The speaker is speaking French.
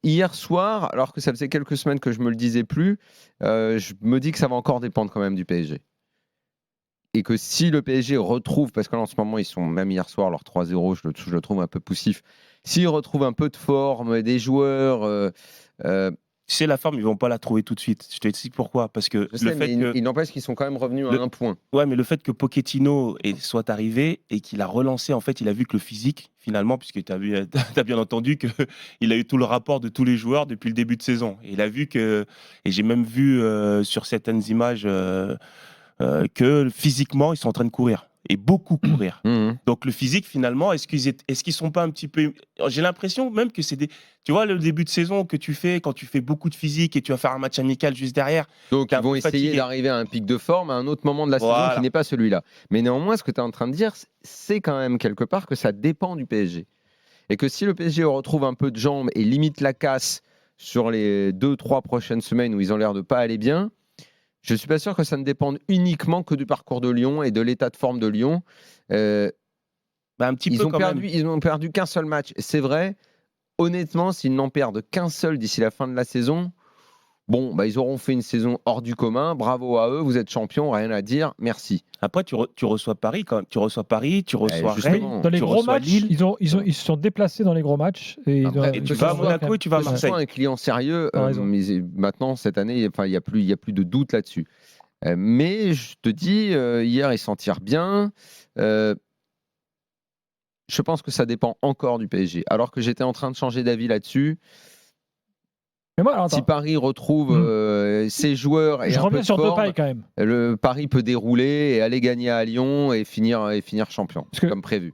hier soir, alors que ça faisait quelques semaines que je me le disais plus, je me dis que ça va encore dépendre quand même du PSG. Et que si le PSG retrouve, parce que là en ce moment ils sont, même hier soir, leur 3-0, je le trouve un peu poussif. S'ils retrouvent un peu de forme, des joueurs. C'est la forme, ils vont pas la trouver tout de suite. Je t'explique pourquoi. Parce que Je sais, mais il n'empêche qu'ils sont quand même revenus à un point. Ouais, mais le fait que Pochettino soit arrivé et qu'il a relancé, en fait, il a vu que le physique, finalement, puisque tu as bien entendu qu'il a eu tout le rapport de tous les joueurs depuis le début de saison. Et il a vu que, et j'ai même vu sur certaines images que physiquement, ils sont en train de courir. Et beaucoup courir. Donc le physique, finalement, est-ce qu'ils sont pas un petit peu... J'ai l'impression même que c'est des... Tu vois, le début de saison que tu fais, quand tu fais beaucoup de physique et tu vas faire un match amical juste derrière. Donc ils vont essayer d'arriver à un pic de forme à un autre moment de la saison qui n'est pas celui-là. Mais néanmoins, ce que tu es en train de dire, c'est quand même quelque part que ça dépend du PSG. Et que si le PSG retrouve un peu de jambes et limite la casse sur les 2-3 prochaines semaines où ils ont l'air de pas aller bien, je ne suis pas sûr que ça ne dépende uniquement que du parcours de Lyon et de l'état de forme de Lyon. Ils n'ont perdu qu'un seul match. C'est vrai, honnêtement, s'ils n'en perdent qu'un seul d'ici la fin de la saison, bon, ils auront fait une saison hors du commun. Bravo à eux, vous êtes champions, rien à dire, merci. Après, tu reçois Paris quand même. Tu reçois Paris, tu reçois Rennes. Dans les gros matchs, Lille. ils se sont déplacés dans les gros matchs. Et tu vas à Monaco et tu vas à Marseille. Un client sérieux, maintenant, cette année, il n'y a plus de doute là-dessus. Mais je te dis, hier, ils s'en tirent bien. Je pense que ça dépend encore du PSG. Alors que j'étais en train de changer d'avis là-dessus. Si Paris retrouve ses joueurs et je un peu de sur forme, Depay quand même. Le Paris peut dérouler et aller gagner à Lyon et finir champion, comme prévu.